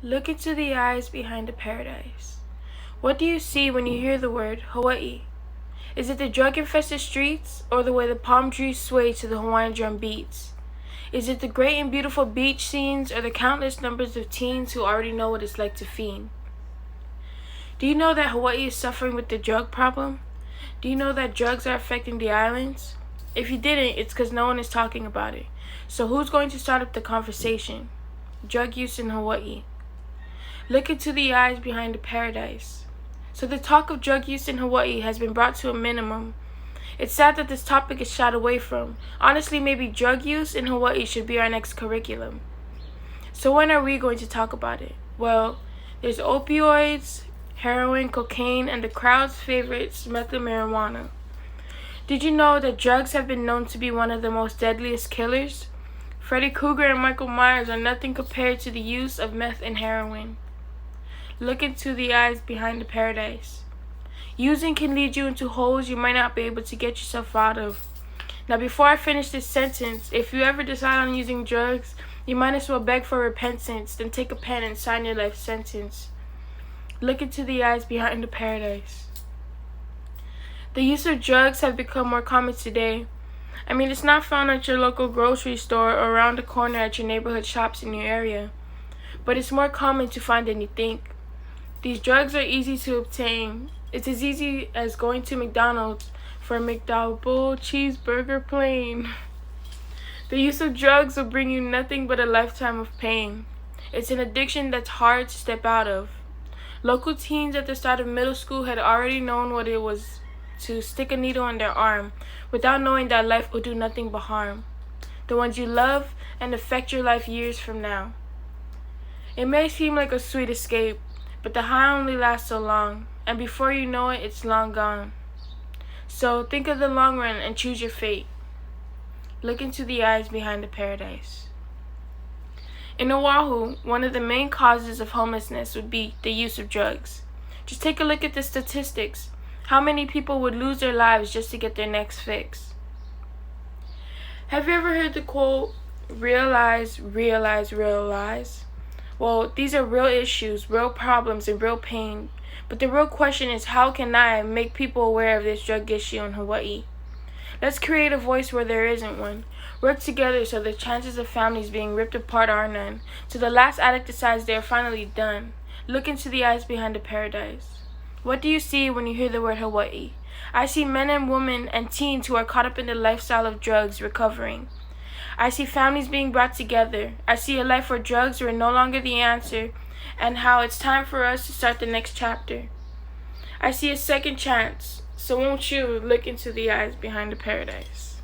Look into the eyes behind the paradise. What do you see when you hear the word Hawaii? Is it the drug-infested streets or the way the palm trees sway to the Hawaiian drum beats? Is it the great and beautiful beach scenes or the countless numbers of teens who already know what it's like to fiend? Do you know that Hawaii is suffering with the drug problem? Do you know that drugs are affecting the islands? If you didn't, it's because no one is talking about it. So who's going to start up the conversation? Drug use in Hawaii. Look into the eyes behind the paradise. So the talk of drug use in Hawaii has been brought to a minimum. It's sad that this topic is shied away from. Honestly, maybe drug use in Hawaii should be our next curriculum. So when are we going to talk about it? Well, there's opioids, heroin, cocaine, and the crowd's favorites, methyl marijuana. Did you know that drugs have been known to be one of the most deadliest killers? Freddy Krueger and Michael Myers are nothing compared to the use of meth and heroin. Look into the eyes behind the paradise. Using can lead you into holes you might not be able to get yourself out of. Now, before I finish this sentence, if you ever decide on using drugs, you might as well beg for repentance, then take a pen and sign your life sentence. Look into the eyes behind the paradise. The use of drugs have become more common today. I mean, it's not found at your local grocery store or around the corner at your neighborhood shops in your area, but it's more common to find than you think. These drugs are easy to obtain. It's as easy as going to McDonald's for a McDouble cheeseburger plain. The use of drugs will bring you nothing but a lifetime of pain. It's an addiction that's hard to step out of. Local teens at the start of middle school had already known what it was to stick a needle in their arm without knowing that life will do nothing but harm the ones you love and affect your life years from now. It may seem like a sweet escape, but the high only lasts so long, and before you know it, it's long gone. So think of the long run and choose your fate. Look into the eyes behind the paradise. In Oahu, one of the main causes of homelessness would be the use of drugs. Just take a look at the statistics. How many people would lose their lives just to get their next fix? Have you ever heard the quote, realize, realize, realize? Well, these are real issues, real problems, and real pain. But the real question is, how can I make people aware of this drug issue in Hawaii? Let's create a voice where there isn't one. Work together so the chances of families being ripped apart are none. So the last addict decides they are finally done. Look into the eyes behind the paradise. What do you see when you hear the word Hawaii? I see men and women and teens who are caught up in the lifestyle of drugs recovering. I see families being brought together. I see a life where drugs are no longer the answer, and how it's time for us to start the next chapter. I see a second chance, so won't you look into the eyes behind the paradise?